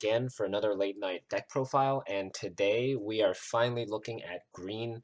again for another late night deck profile, and today we are finally looking at green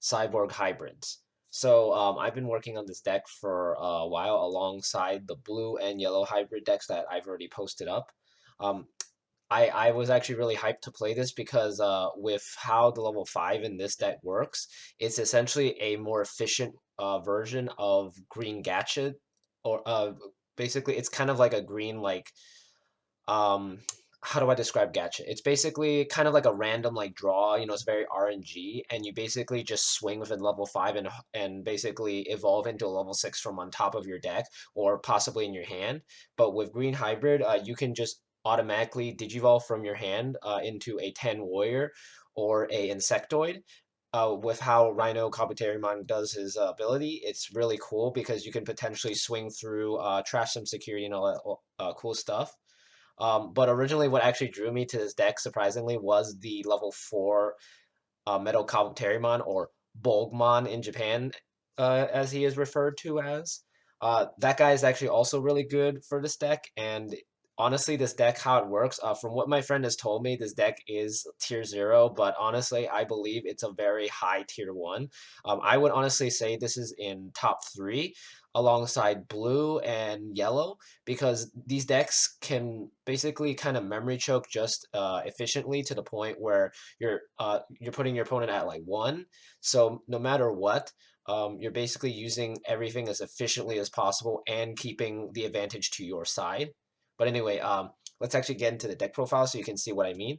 Cyborg hybrids. I've been working on this deck for a while alongside the blue and yellow hybrid decks that I've already posted up. Um, I was actually really hyped to play this because with how the level 5 in this deck works, it's essentially a more efficient version of green Gacha, or basically it's kind of like a green um how do I describe gacha? It's basically kind of like a random like draw, it's very RNG, and you basically just swing within level 5 and basically evolve into a level 6 from on top of your deck or possibly in your hand. But with green hybrid, you can just automatically digivolve from your hand into a 10 warrior or a insectoid. With how Rhino Kabuterimon does his ability, it's really cool because you can potentially swing through trash some security and all that cool stuff. But originally, what actually drew me to this deck, surprisingly, was the level 4 Metal Kabuterimon, or Bolgmon in Japan, as he is referred to as. That guy is actually also really good for this deck, and honestly, this deck, how it works, from what my friend has told me, this deck is tier 0, but honestly, I believe it's a very high tier 1. I would honestly say this is in top 3 alongside blue and yellow, because these decks can basically kind of memory choke just efficiently to the point where you're putting your opponent at like 1. So no matter what, you're basically using everything as efficiently as possible and keeping the advantage to your side. But anyway, let's actually get into the deck profile so you can see what I mean.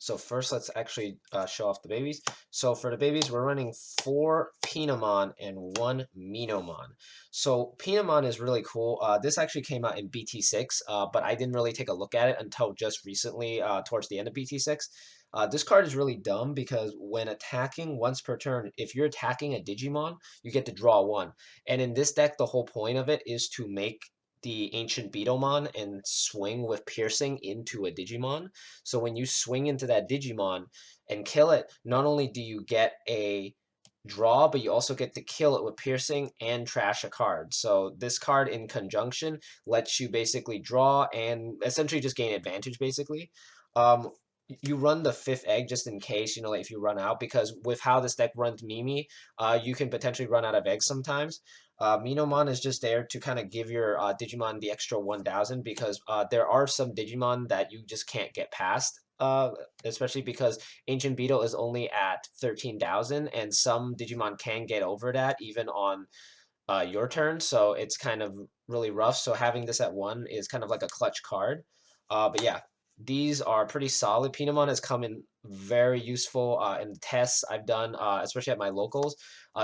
So first, let's actually show off the babies. So for the babies, we're running 4 Pinamon and 1 Minomon. So Pinamon is really cool. This actually came out in BT6, but I didn't really take a look at it until just recently, towards the end of BT6. This card is really dumb because when attacking once per turn, if you're attacking a Digimon, you get to draw 1. And in this deck, the whole point of it is to make the ancient Beetlemon and swing with piercing into a Digimon. So when you swing into that Digimon and kill it, not only do you get a draw, but you also get to kill it with piercing and trash a card. So this card in conjunction lets you basically draw and essentially just gain advantage basically. You run the 5th egg just in case, like if you run out, because with how this deck runs Mimi, you can potentially run out of eggs sometimes. Minomon is just there to kind of give your Digimon the extra 1,000, because there are some Digimon that you just can't get past, especially because Ancient Beetle is only at 13,000, and some Digimon can get over that even on your turn, so it's kind of really rough. So having this at 1 is kind of like a clutch card. But yeah, these are pretty solid. Pinamon has come in very useful in tests I've done, especially at my locals.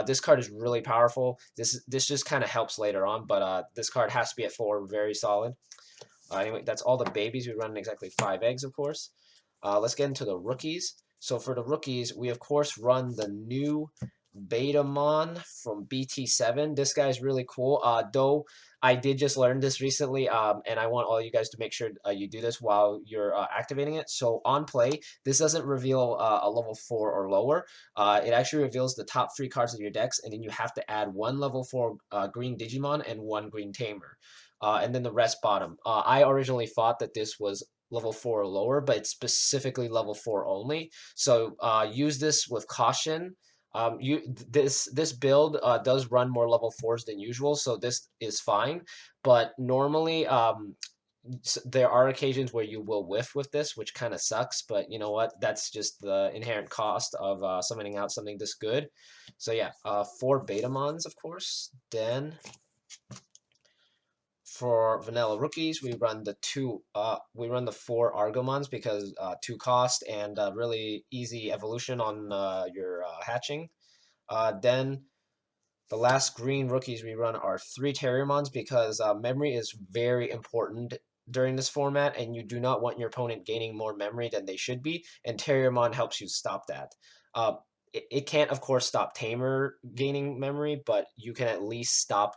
This card is really powerful. This just kind of helps later on, but this card has to be at 4, very solid. Anyway, that's all the babies. We run exactly 5 eggs, of course. Let's get into the rookies. So for the rookies, we of course run the new Betamon from BT7. This guy's really cool. Though I did just learn this recently, and I want all you guys to make sure you do this while you're activating it. So on play, this doesn't reveal a level 4 or lower. It actually reveals the top 3 cards of your decks, and then you have to add 1 level 4 green Digimon and 1 green Tamer. And then the rest bottom. I originally thought that this was level 4 or lower, but it's specifically level 4 only. So use this with caution. This build does run more level 4s than usual, so this is fine. But normally, there are occasions where you will whiff with this, which kind of sucks. But you know what? That's just the inherent cost of summoning out something this good. So yeah, 4 Betamons, of course. Then for vanilla rookies, we run the 4 Argomons because 2 cost and really easy evolution on your hatching. Then the last green rookies we run are 3 Terriermons because memory is very important during this format, and you do not want your opponent gaining more memory than they should be, and Terriermon helps you stop that. It can't, of course, stop Tamer gaining memory, but you can at least stop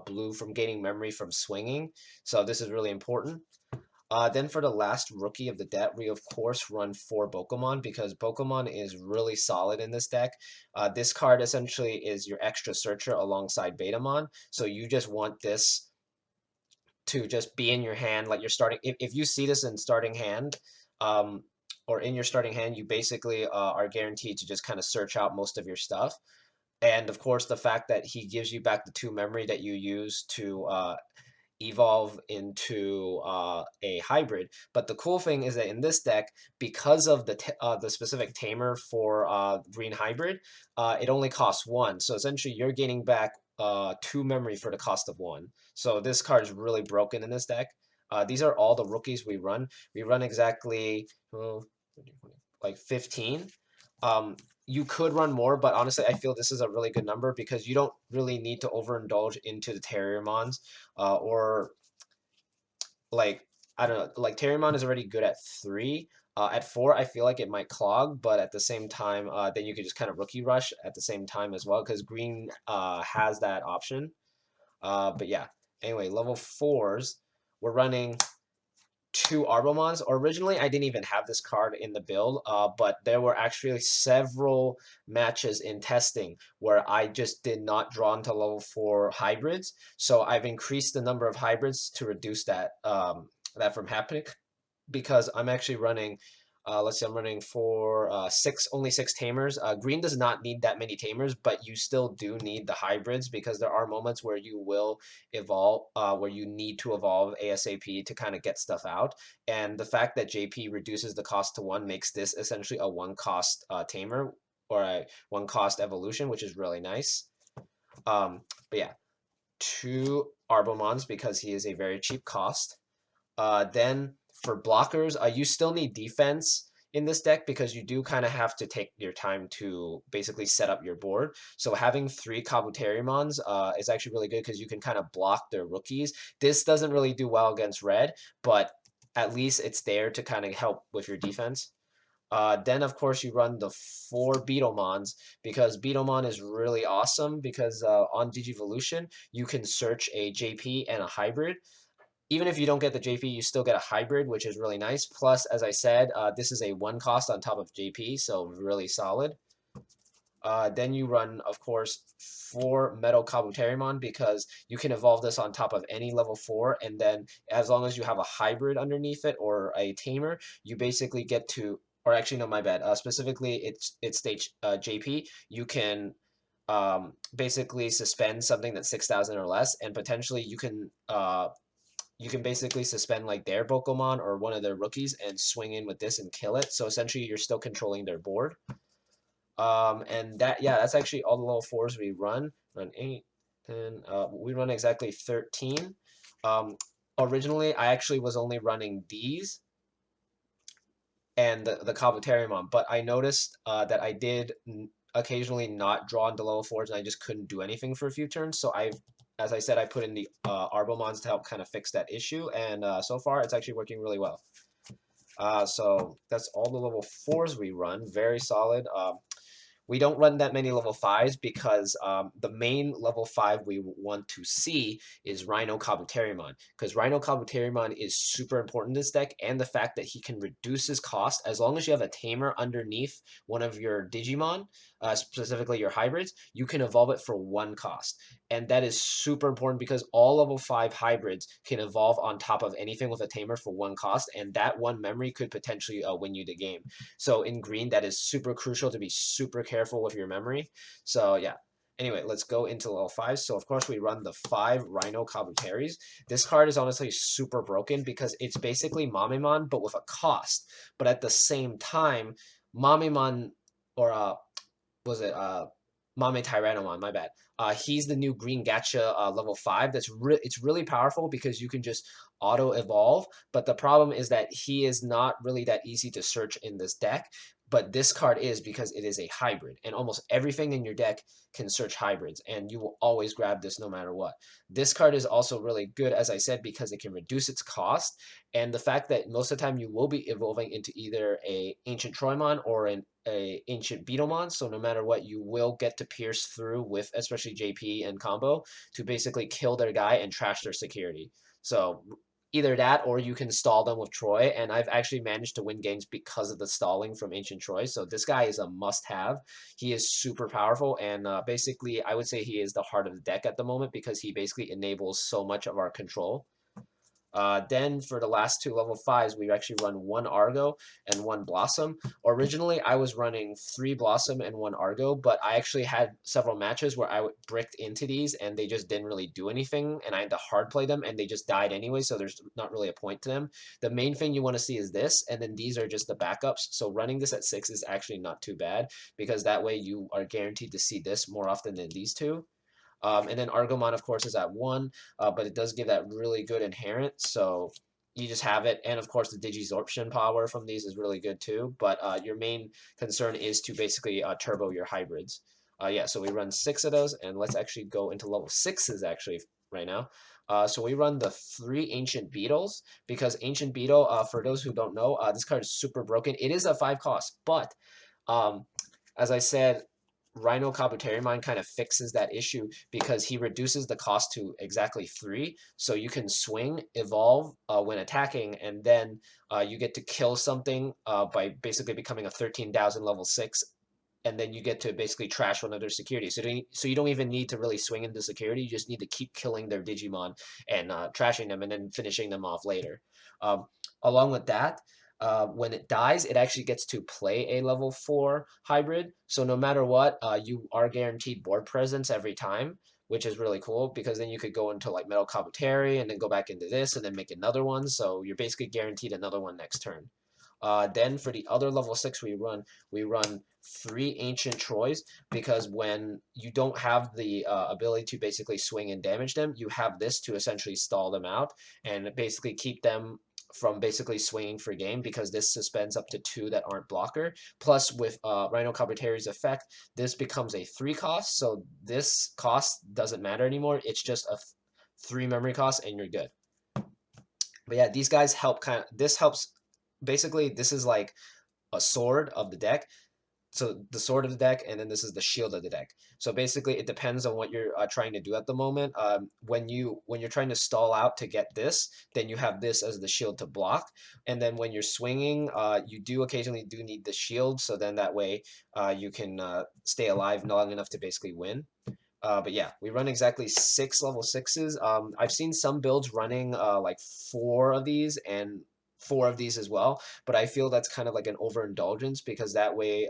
Blue from gaining memory from swinging, so this is really important. Then for the last rookie of the deck, we of course run 4 Pokemon because Pokemon is really solid in this deck. This card essentially is your extra searcher alongside Betamon, so you just want this to just be in your hand, like you're starting. If you see this in starting hand, um, or in your starting hand, you basically are guaranteed to just kind of search out most of your stuff. And of course, the fact that he gives you back the 2 memory that you use to evolve into a hybrid. But the cool thing is that in this deck, because of the specific tamer for green hybrid, it only costs 1. So essentially, you're gaining back 2 memory for the cost of 1. So this card is really broken in this deck. These are all the rookies we run. We run exactly like 15. You could run more, but honestly, I feel this is a really good number because you don't really need to overindulge into the Terriermons, or like I don't know, like Terriermon is already good at 3. At 4, I feel like it might clog, but at the same time, then you could just kind of rookie rush at the same time as well because green has that option. But yeah, anyway, level 4s, we're running 2 Arbomons. Originally, I didn't even have this card in the build, but there were actually several matches in testing where I just did not draw into level 4 hybrids. So I've increased the number of hybrids to reduce that from happening because I'm actually running. Let's see, I'm running for only 6 tamers. Green does not need that many tamers, but you still do need the hybrids because there are moments where you will evolve, where you need to evolve ASAP to kind of get stuff out. And the fact that JP reduces the cost to 1 makes this essentially a 1 cost tamer or a 1 cost evolution, which is really nice. But yeah, 2 Arbomons because he is a very cheap cost. Then for blockers, you still need defense in this deck because you do kind of have to take your time to basically set up your board. So having 3 Kabuterimons is actually really good because you can kind of block their rookies. This doesn't really do well against red, but at least it's there to kind of help with your defense. Then of course you run the 4 Beetlemons because Beetlemon is really awesome because on Digivolution you can search a JP and a hybrid. Even if you don't get the JP, you still get a hybrid, which is really nice. Plus, as I said, this is a 1 cost on top of JP, so really solid. Then you run, of course, 4 Metal Kabuterimon because you can evolve this on top of any level 4, and then as long as you have a hybrid underneath it or a tamer, you basically get to, or actually, no, my bad. Specifically, it's stage JP. You can basically suspend something that's 6,000 or less, and potentially you can basically suspend like their Pokemon or one of their rookies and swing in with this and kill it. So essentially, you're still controlling their board. And that's actually all the level 4s we run. Run 8, 10. We run exactly 13. Originally, I actually was only running these and the Kabuterimon, but I noticed that I did occasionally not draw into level 4s and I just couldn't do anything for a few turns. So as I said, I put in the Arbomons to help kind of fix that issue, and so far it's actually working really well. So that's all the level 4s we run. Very solid. We don't run that many level 5s because the main level 5 we want to see is Rhino Kabuterimon, because Rhino Kabuterimon is super important in this deck, and the fact that he can reduce his cost as long as you have a tamer underneath one of your Digimon, specifically your hybrids, you can evolve it for 1 cost. And that is super important because all level 5 hybrids can evolve on top of anything with a tamer for 1 cost, and that 1 memory could potentially win you the game. So in green, that is super crucial to be super careful with your memory. So yeah. Anyway, let's go into level 5. So of course we run the 5 Rhino Kabuteris. This card is honestly super broken because it's basically Mamemon but with a cost. But at the same time, Mamemon or was it Mame Tyrannomon, my bad. He's the new green gacha level 5. It's really powerful because you can just auto evolve, but the problem is that he is not really that easy to search in this deck. But this card is because it is a hybrid, and almost everything in your deck can search hybrids, and you will always grab this no matter what. This card is also really good, as I said, because it can reduce its cost, and the fact that most of the time you will be evolving into either a Ancient Troymon or a Ancient Beetlemon, so no matter what, you will get to pierce through with, especially JP and combo, to basically kill their guy and trash their security. So either that or you can stall them with Troy, and I've actually managed to win games because of the stalling from Ancient Troy. So this guy is a must-have. He is super powerful, and basically I would say he is the heart of the deck at the moment because he basically enables so much of our control. Then for the last two level 5s, we actually run 1 Argo and 1 Blossom. Originally, I was running 3 Blossom and 1 Argo, but I actually had several matches where I bricked into these and they just didn't really do anything, and I had to hard play them and they just died anyway, so there's not really a point to them. The main thing you want to see is this, and then these are just the backups. So running this at 6 is actually not too bad, because that way you are guaranteed to see this more often than these two. And then Argomon, of course, is at 1, but it does give that really good inherent, so you just have it. And of course, the Digisorption power from these is really good too, but your main concern is to basically turbo your hybrids. Yeah, so we run 6 of those, and let's actually go into level 6s actually right now. So we run the 3 Ancient Beetles, because Ancient Beetle, for those who don't know, this card is super broken. It is a 5 cost, but um, as I said, Rhino Kabuterimon kind of fixes that issue because he reduces the cost to exactly 3. So you can swing, evolve when attacking, and then you get to kill something by basically becoming a 13,000 level 6. And then you get to basically trash one of their security. So you don't even need to really swing into security. You just need to keep killing their Digimon and trashing them and then finishing them off later. Um, Along with that, when it dies, it actually gets to play a level 4 hybrid. So no matter what, you are guaranteed board presence every time, which is really cool, because then you could go into like Metal Kabuteri and then go back into this and then make another one. So you're basically guaranteed another one next turn. Then for the other level 6 we run 3 Ancient Troys, because when you don't have the ability to basically swing and damage them, you have this to essentially stall them out and basically keep them from basically swinging for game, because this suspends up to 2 that aren't blocker. Plus, with Rhino Kabuteri's effect, this becomes a 3 cost, so this cost doesn't matter anymore. It's just a 3 memory cost, and you're good. But yeah, these guys help this helps. Basically, this is like a sword of the deck. So the sword of the deck, and then this is the shield of the deck. So basically, it depends on what you're trying to do at the moment. When you're trying to stall out to get this, then you have this as the shield to block. And then when you're swinging, you do occasionally need the shield. So then that way, you can stay alive long enough to basically win. But yeah, we run exactly 6 level 6s. I've seen some builds running like 4 of these and 4 of these as well, but I feel that's kind of like an overindulgence, because that way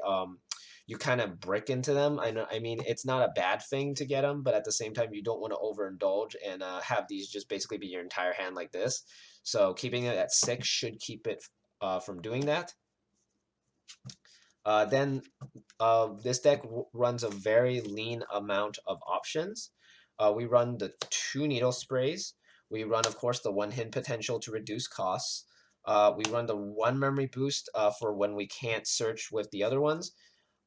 you kind of brick into them. I mean, it's not a bad thing to get them, but at the same time, you don't want to overindulge and have these just basically be your entire hand like this. So keeping it at 6 should keep it from doing that. Then this deck runs a very lean amount of options. We run the 2 needle sprays. We run, of course, the 1 hit potential to reduce costs. We run the 1 memory boost for when we can't search with the other ones.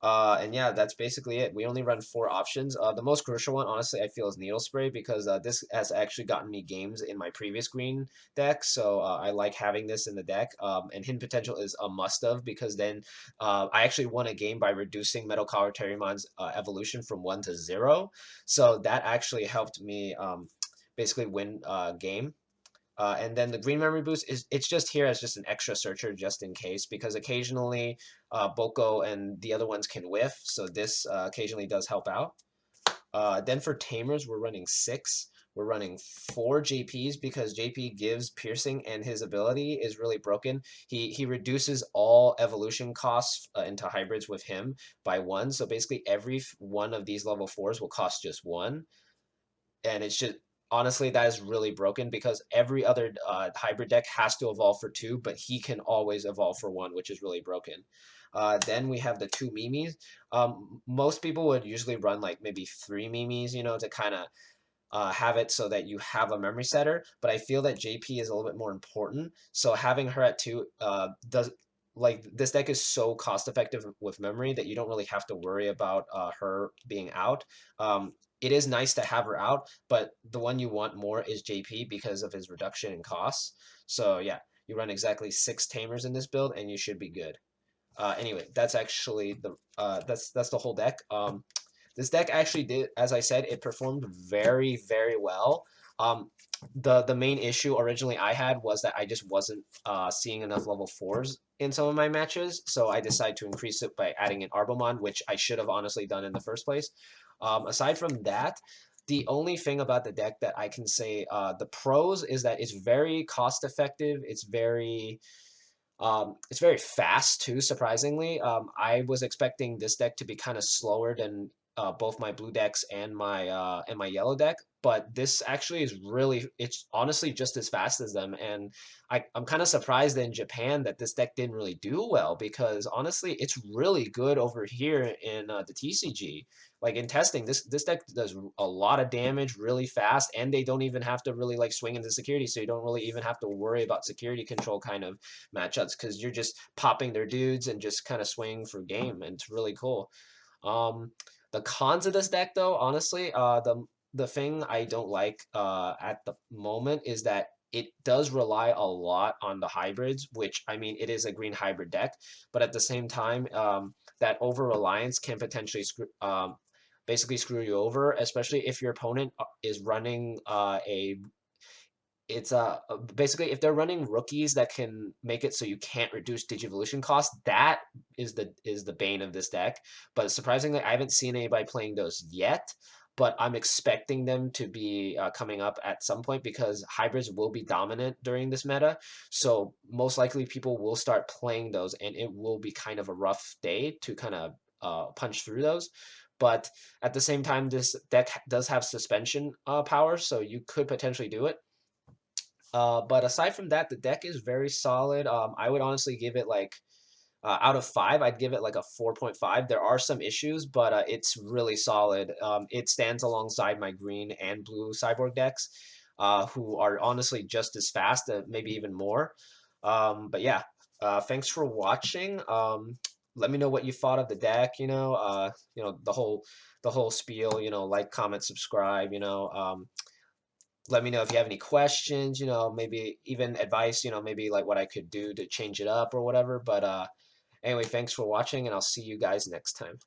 And yeah, that's basically it. We only run 4 options. The most crucial one, honestly, I feel is Needle Spray, because this has actually gotten me games in my previous green deck, so I like having this in the deck. And Hidden Potential is a must-have, because then I actually won a game by reducing Metal Collar Terrimon's evolution from 1 to 0, so that actually helped me basically win a game. And then the green memory boost it's just here as just an extra searcher just in case, because occasionally Boko and the other ones can whiff, so this occasionally does help out. Then for tamers, we're running 6. We're running 4 JPs, because JP gives piercing, and his ability is really broken. He reduces all evolution costs into hybrids with him by 1. So basically every one of these level 4s will cost just 1. And it's just, honestly, that is really broken, because every other hybrid deck has to evolve for 2, but he can always evolve for 1, which is really broken. Then we have the 2 Mimis. Most people would usually run like maybe 3 Mimis, to kind of have it so that you have a memory setter, but I feel that JP is a little bit more important. So having her at 2 does, like, this deck is so cost effective with memory that you don't really have to worry about her being out. It is nice to have her out, but the one you want more is JP because of his reduction in costs. So yeah, you run exactly 6 tamers in this build, and you should be good. Anyway, that's actually that's the whole deck. This deck actually did, as I said, it performed very, very well. The main issue originally I had was that I just wasn't seeing enough level 4s in some of my matches, so I decided to increase it by adding an Arbomon, which I should have honestly done in the first place. Aside from that, The only thing about the deck that I can say, the pros is that it's very cost effective. It's very fast too, surprisingly. I was expecting this deck to be kind of slower than both my blue decks and my yellow deck, but this actually is really, it's honestly just as fast as them. And I'm kind of surprised in Japan that this deck didn't really do well, because honestly, it's really good over here in the TCG. Like in testing, this deck does a lot of damage really fast, and they don't even have to really like swing into security, so you don't really even have to worry about security control kind of matchups, because you're just popping their dudes and just kind of swinging for game, and it's really cool. Um, the cons of this deck, though, honestly, the thing I don't like at the moment is that it does rely a lot on the hybrids, which I mean, it is a green hybrid deck, but at the same time, that over reliance can potentially basically screw you over, especially if your opponent is running a it's basically if they're running rookies that can make it so you can't reduce Digivolution cost, that is the bane of this deck. But surprisingly, I haven't seen anybody playing those yet. But I'm expecting them to be coming up at some point, because hybrids will be dominant during this meta. So most likely people will start playing those, and it will be kind of a rough day to kind of punch through those. But at the same time, this deck does have suspension power, so you could potentially do it. But aside from that, the deck is very solid. I would honestly give it like out of 5, I'd give it like a 4.5. There are some issues, but it's really solid. It stands alongside my green and blue Cyborg decks, who are honestly just as fast, maybe even more. But yeah, thanks for watching. Let me know what you thought of the deck. The whole spiel. Like, comment, subscribe. Let me know if you have any questions, maybe even advice, maybe like what I could do to change it up or whatever. But anyway, thanks for watching, and I'll see you guys next time.